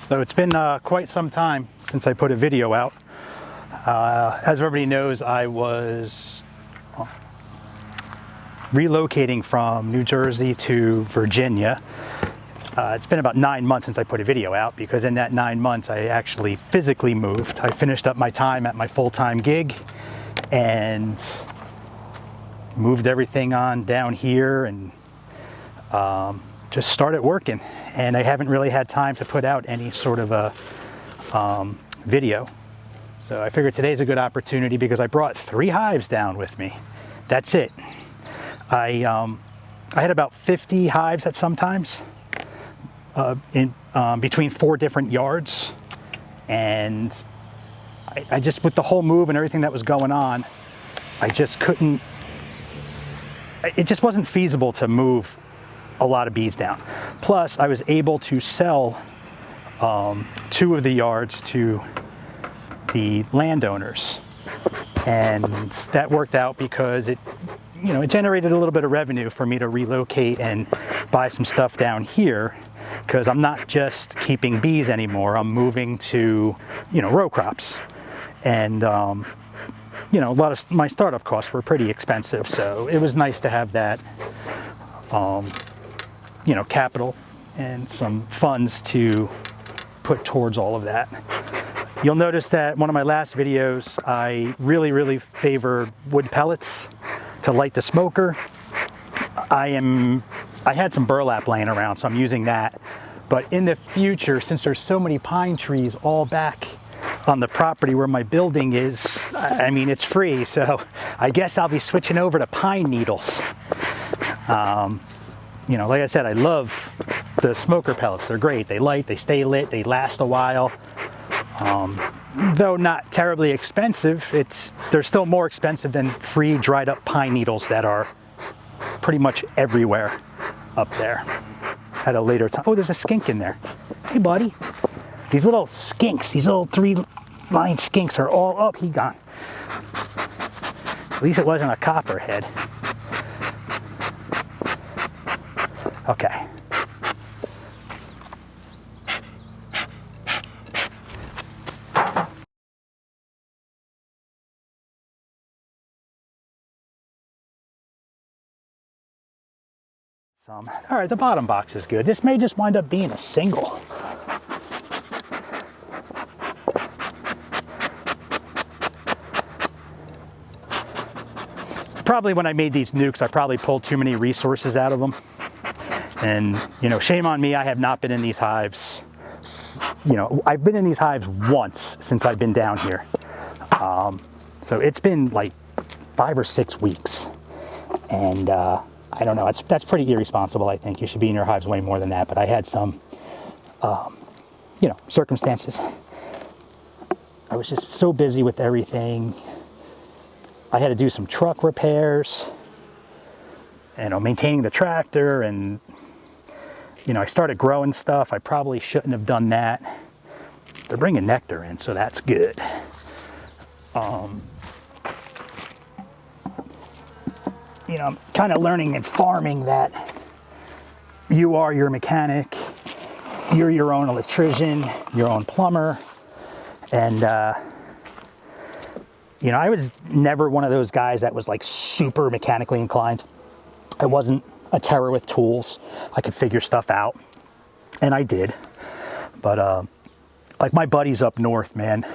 So it's been quite some time since I put a video out. As everybody knows, I was relocating from New Jersey to Virginia. It's been about 9 months since I put a video out, because in that 9 months I actually physically moved. I finished up my time at my full-time gig and moved everything on down here and just started working. And I haven't really had time to put out any sort of a video. So I figured today's a good opportunity because I brought 3 hives down with me. That's it. I had about 50 hives at some times in between 4 different yards, and I just, with the whole move and everything that was going on, I just couldn't, it just wasn't feasible to move a lot of bees down. Plus, I was able to sell 2 of the yards to the landowners, and that worked out because it generated a little bit of revenue for me to relocate and buy some stuff down here, because I'm not just keeping bees anymore. I'm moving to, row crops, and a lot of my startup costs were pretty expensive, so it was nice to have that capital and some funds to put towards all of that. You'll notice that one of my last videos, I really favor wood pellets to light the smoker. I had some burlap laying around, so I'm using that. But in the future, since there's so many pine trees all back on the property where my building is, I mean, it's free, so I guess I'll be switching over to pine needles. Like I said, I love the smoker pellets. They're great. They light, they stay lit, they last a while. Though not terribly expensive, they're still more expensive than free dried up pine needles that are pretty much everywhere up there at a later time. Oh, there's a skink in there. Hey, buddy. These little skinks, these little 3-line skinks are all up. He gone. At least it wasn't a copperhead. Okay. All right, the bottom box is good. This may just wind up being a single. Probably when I made these nukes, I probably pulled too many resources out of them. And, shame on me, I have not been in these hives. I've been in these hives once since I've been down here. So it's been like 5 or 6 weeks. And I don't know, that's pretty irresponsible, I think. You should be in your hives way more than that. But I had some, circumstances. I was just so busy with everything. I had to do some truck repairs, maintaining the tractor, and I started growing stuff. I probably shouldn't have done that. They're bringing nectar in, so that's good. I'm kind of learning in farming that you are your mechanic, you're your own electrician, your own plumber, and I was never one of those guys that was like super mechanically inclined. I wasn't a terror with tools. I could figure stuff out, and I did. But like my buddies up north, man,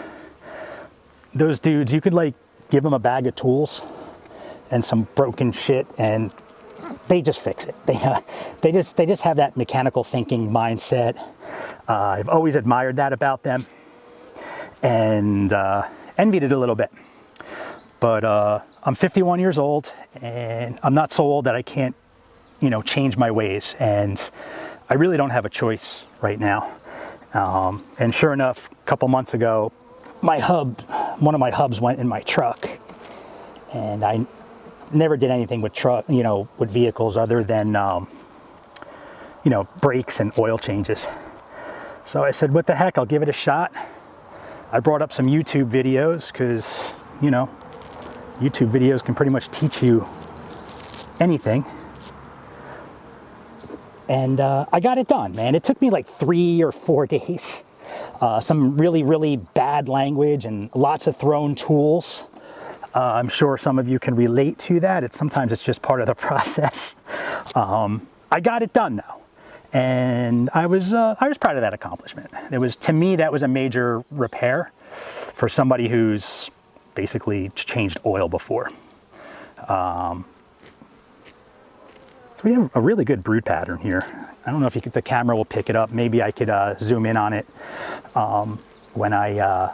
those dudes, you could like give them a bag of tools and some broken shit, and they just fix it. They just have that mechanical thinking mindset. I've always admired that about them, and envied it a little bit. But I'm 51 years old, and I'm not so old that I can't, change my ways. And I really don't have a choice right now. And sure enough, a couple months ago, one of my hubs went in my truck, and I never did anything with with vehicles other than, brakes and oil changes. So I said, what the heck, I'll give it a shot. I brought up some YouTube videos because, YouTube videos can pretty much teach you anything. And I got it done, man. It took me like 3 or 4 days Some really, really bad language and lots of thrown tools. I'm sure some of you can relate to that. Sometimes it's just part of the process. I got it done though, and I was proud of that accomplishment. To me, that was a major repair for somebody who's basically changed oil before. So we have a really good brood pattern here. I don't know if the camera will pick it up. Maybe I could zoom in on it when I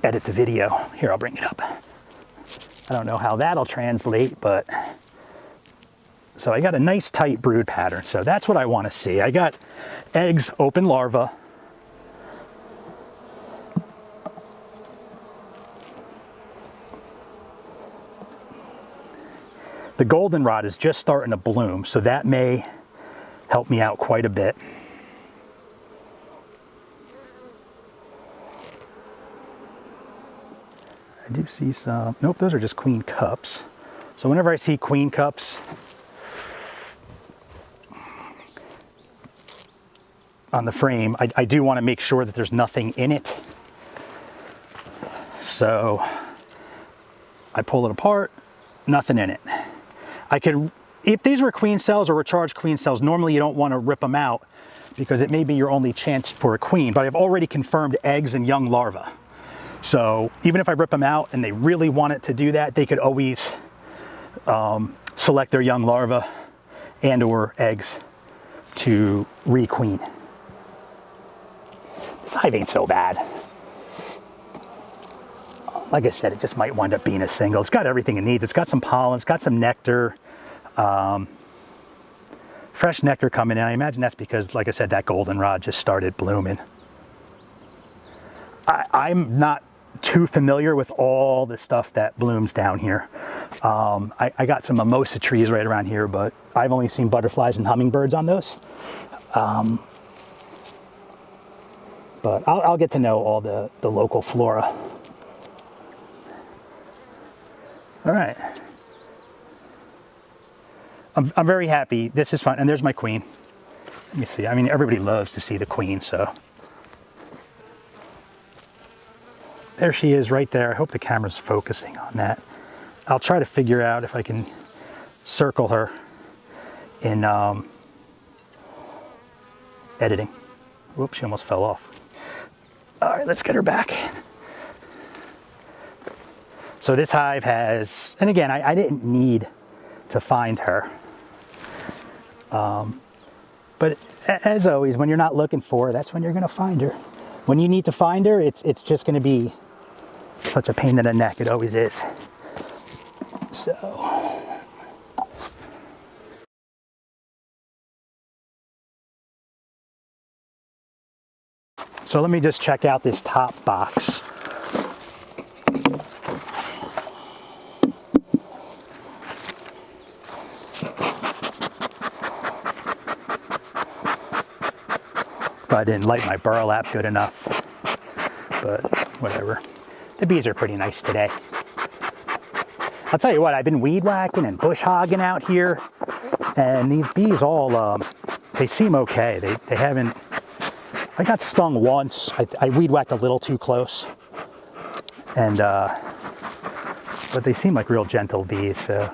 edit the video. Here, I'll bring it up. I don't know how that'll translate, but so I got a nice tight brood pattern. So that's what I want to see. I got eggs, open larva. The goldenrod is just starting to bloom, so that may help me out quite a bit. I do see some, nope, those are just queen cups. So whenever I see queen cups on the frame, I do want to make sure that there's nothing in it. So I pull it apart, nothing in it. I could, if these were queen cells or recharged queen cells, normally you don't want to rip them out because it may be your only chance for a queen, but I've already confirmed eggs and young larvae. So even if I rip them out and they really wanted to do that, they could always select their young larvae and or eggs to re-queen. This hive ain't so bad. Like I said, it just might wind up being a single. It's got everything it needs. It's got some pollen, it's got some nectar, fresh nectar coming in. I imagine that's because, like I said, that goldenrod just started blooming. I'm not too familiar with all the stuff that blooms down here. I got some mimosa trees right around here, but I've only seen butterflies and hummingbirds on those. But I'll get to know all the local flora. All right. I'm very happy. This is fun. And there's my queen. Let me see. I mean, everybody loves to see the queen, so. There she is right there. I hope the camera's focusing on that. I'll try to figure out if I can circle her in editing. Whoops, she almost fell off. All right, let's get her back. So this hive has, and again, I didn't need to find her. But as always, when you're not looking for her, that's when you're gonna find her. When you need to find her, it's just gonna be such a pain in the neck. It always is. So let me just check out this top box. I didn't light my burlap good enough, but whatever. The bees are pretty nice today. I'll tell you what, I've been weed whacking and bush hogging out here, and these bees all, they seem okay. They haven't, I got stung once. I weed whacked a little too close, and but they seem like real gentle bees, so.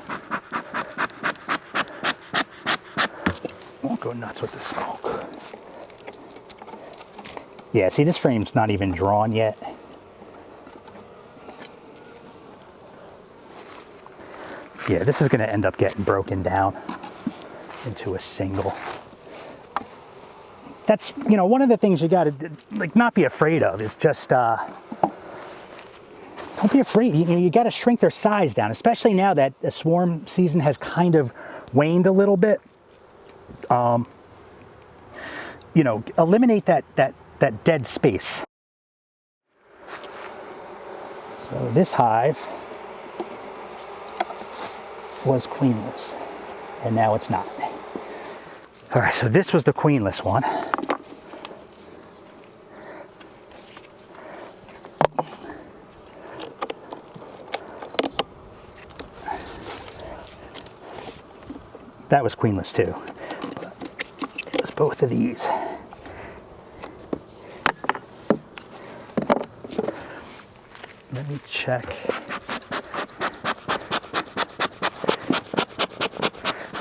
Won't go nuts with the smoke. Yeah, see, this frame's not even drawn yet. Yeah, this is going to end up getting broken down into a single. That's, you know, one of the things you got to, like, not be afraid of is just, don't be afraid. You got to shrink their size down, especially now that the swarm season has kind of waned a little bit. You know, eliminate that dead space. So this hive was queenless, and now it's not. All right, so this was the queenless one. That was queenless too. It was both of these. Let me check.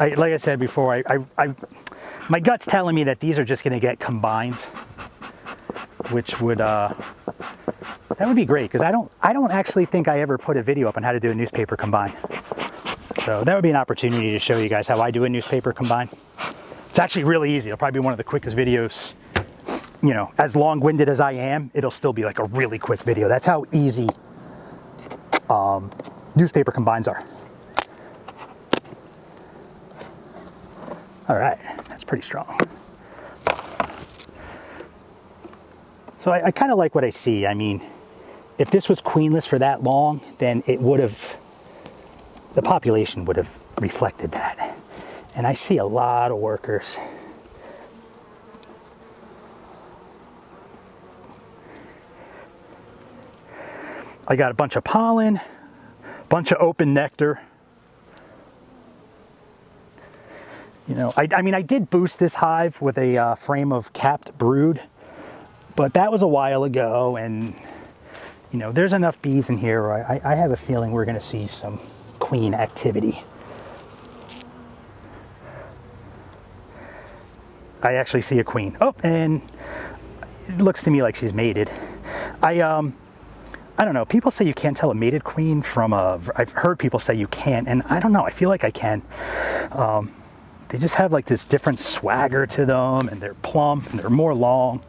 Like I said before, my gut's telling me that these are just going to get combined, which would that would be great, because I don't actually think I ever put a video up on how to do a newspaper combine. So that would be an opportunity to show you guys how I do a newspaper combine. It's actually really easy. It'll probably be one of the quickest videos. You know, as long-winded as I am, it'll still be like a really quick video. That's how easy newspaper combines are. All right, that's pretty strong. So I kind of like what I see. I mean, if this was queenless for that long, then it would have, the population would have reflected that. And I see a lot of workers. I got a bunch of pollen, bunch of open nectar. You know, I mean, I did boost this hive with a frame of capped brood, but that was a while ago, and you know, there's enough bees in here where I have a feeling we're going to see some queen activity. I actually see a queen. Oh, and it looks to me like she's mated. I don't know. People say you can't tell a mated queen from a... I've heard people say you can't, and I don't know. I feel like I can. They just have like this different swagger to them, and they're plump, and they're more long.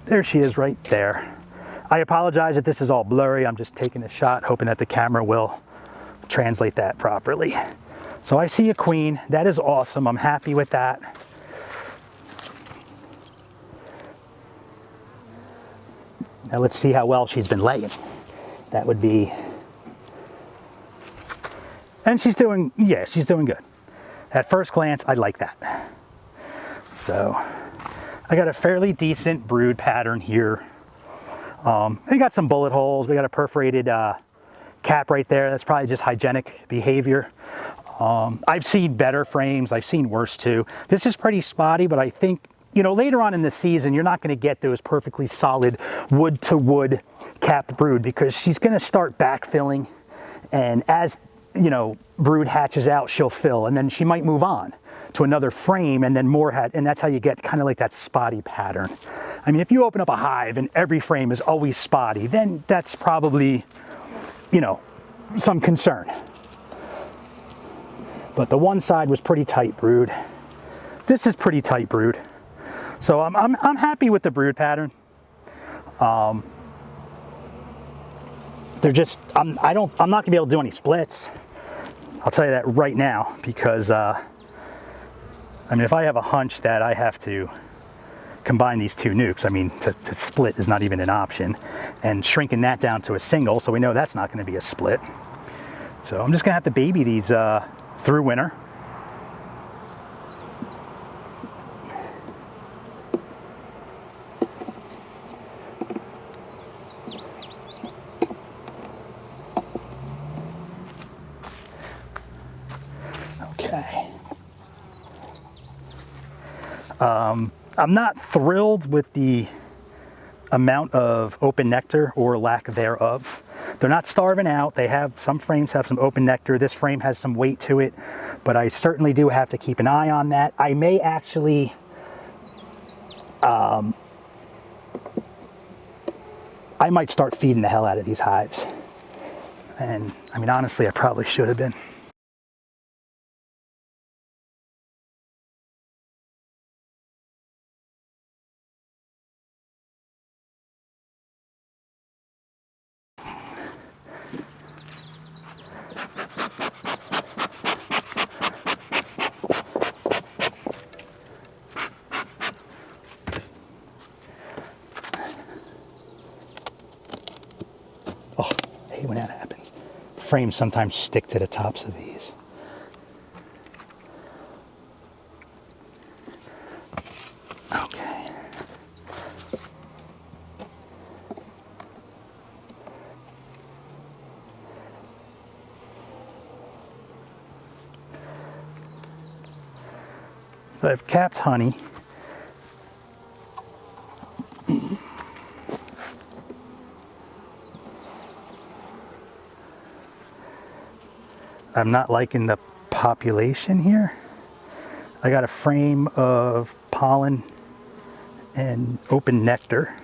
There she is right there. I apologize if this is all blurry. I'm just taking a shot, hoping that the camera will translate that properly. So I see a queen. That is awesome. I'm happy with that. Now let's see how well she's been laying. That would be... And she's doing, yeah, she's doing good. At first glance, I like that. So I got a fairly decent brood pattern here. We got some bullet holes. We got a perforated cap right there. That's probably just hygienic behavior. I've seen better frames. I've seen worse too. This is pretty spotty, but I think, you know, later on in the season, you're not going to get those perfectly solid wood to wood capped brood, because she's going to start backfilling, and as, you know, brood hatches out, she'll fill, and then she might move on to another frame, and then more and that's how you get kind of like that spotty pattern. I mean, if you open up a hive and every frame is always spotty, then that's probably, you know, some concern. But the one side was pretty tight brood. This is pretty tight brood. So I'm happy with the brood pattern. They're just, I'm not gonna be able to do any splits. I'll tell you that right now, because I mean, if I have a hunch that I have to combine these two nukes, I mean, to split is not even an option, and shrinking that down to a single, so we know that's not going to be a split. So I'm just gonna have to baby these through winter. Okay. I'm not thrilled with the amount of open nectar or lack thereof. They're not starving out. They have, some frames have some open nectar. This frame has some weight to it, but I certainly do have to keep an eye on that. I may actually, I might start feeding the hell out of these hives. And I mean, honestly, I probably should have been. Oh, I hate when that happens. Frames sometimes stick to the tops of these. Okay. So I've capped honey. I'm not liking the population here. I got a frame of pollen and open nectar.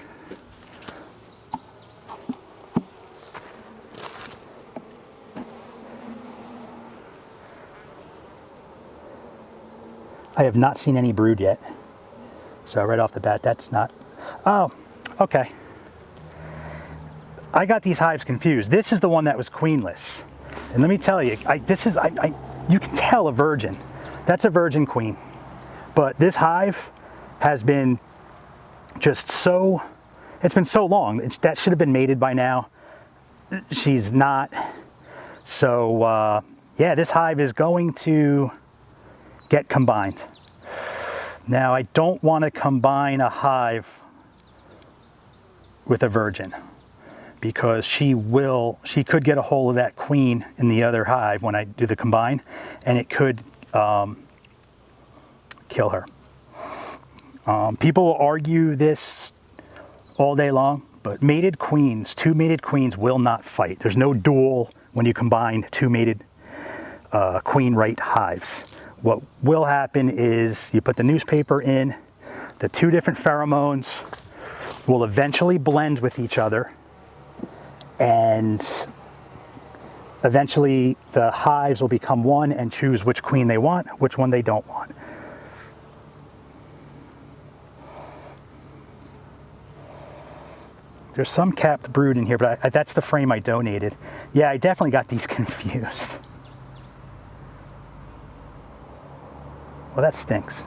I have not seen any brood yet. So right off the bat, that's not, oh, okay. I got these hives confused. This is the one that was queenless. And let me tell you, you can tell a virgin. That's a virgin queen. But this hive has been just so, it's been so long. That should have been mated by now. She's not. So yeah, this hive is going to get combined. Now, I don't want to combine a hive with a virgin because she could get a hold of that queen in the other hive when I do the combine, and it could kill her. People will argue this all day long, but mated queens, two mated queens will not fight. There's no duel when you combine two mated queen-right hives. What will happen is you put the newspaper in, the two different pheromones will eventually blend with each other, and eventually the hives will become one and choose which queen they want, which one they don't want. There's some capped brood in here, but that's the frame I donated. Yeah, I definitely got these confused. Well, that stinks.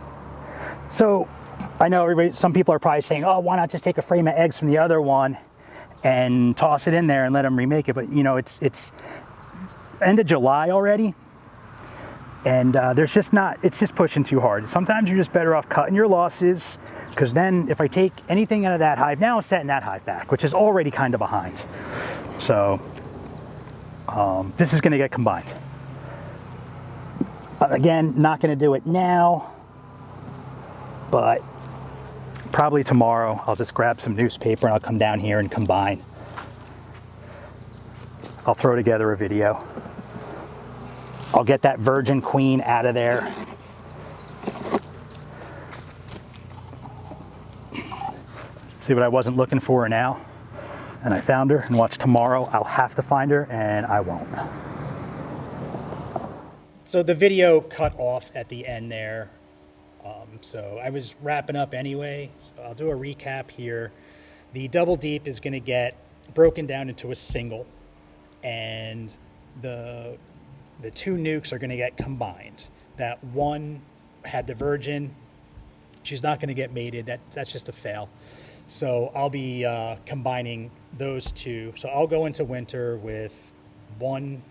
So I know some people are probably saying, oh, why not just take a frame of eggs from the other one and toss it in there and let them remake it? But you know, it's end of July already, and there's just not, it's just pushing too hard. Sometimes you're just better off cutting your losses, because then if I take anything out of that hive, now I'm setting that hive back, which is already kind of behind. So this is going to get combined. Again, not going to do it now, but probably tomorrow I'll just grab some newspaper and I'll come down here and combine. I'll throw together a video. I'll get that virgin queen out of there. See what I wasn't looking for now? And I found her, and watch tomorrow I'll have to find her and I won't. So the video cut off at the end there. So I was wrapping up anyway, so I'll do a recap here. The double deep is going to get broken down into a single, and the two nukes are going to get combined. That one had the virgin, she's not going to get mated, that's just a fail. So I'll be combining those two. So I'll go into winter with one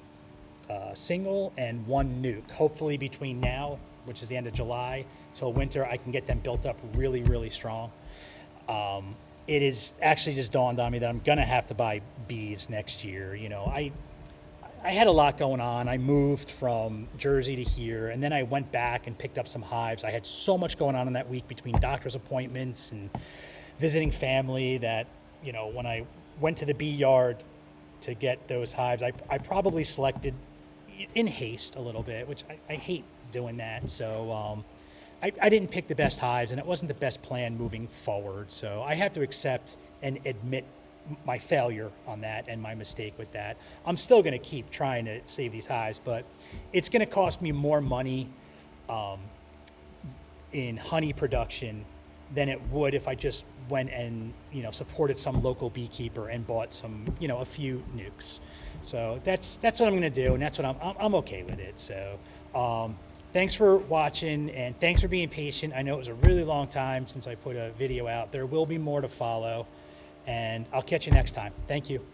single and one nuke. Hopefully between now, which is the end of July, till winter, I can get them built up really, really strong. It is actually just dawned on me that I'm gonna have to buy bees next year. You know, I had a lot going on. I moved from Jersey to here, and then I went back and picked up some hives. I had so much going on in that week between doctor's appointments and visiting family that, you know, when I went to the bee yard to get those hives, I probably selected in haste a little bit, which I hate doing that. So I didn't pick the best hives, and it wasn't the best plan moving forward. So I have to accept and admit my failure on that and my mistake with that. I'm still going to keep trying to save these hives, but it's going to cost me more money in honey production than it would if I just went and, you know, supported some local beekeeper and bought some, you know, a few nukes. So that's what I'm going to do, and that's what I'm okay with it. So thanks for watching, and thanks for being patient. I know it was a really long time since I put a video out. There will be more to follow, and I'll catch you next time. Thank you.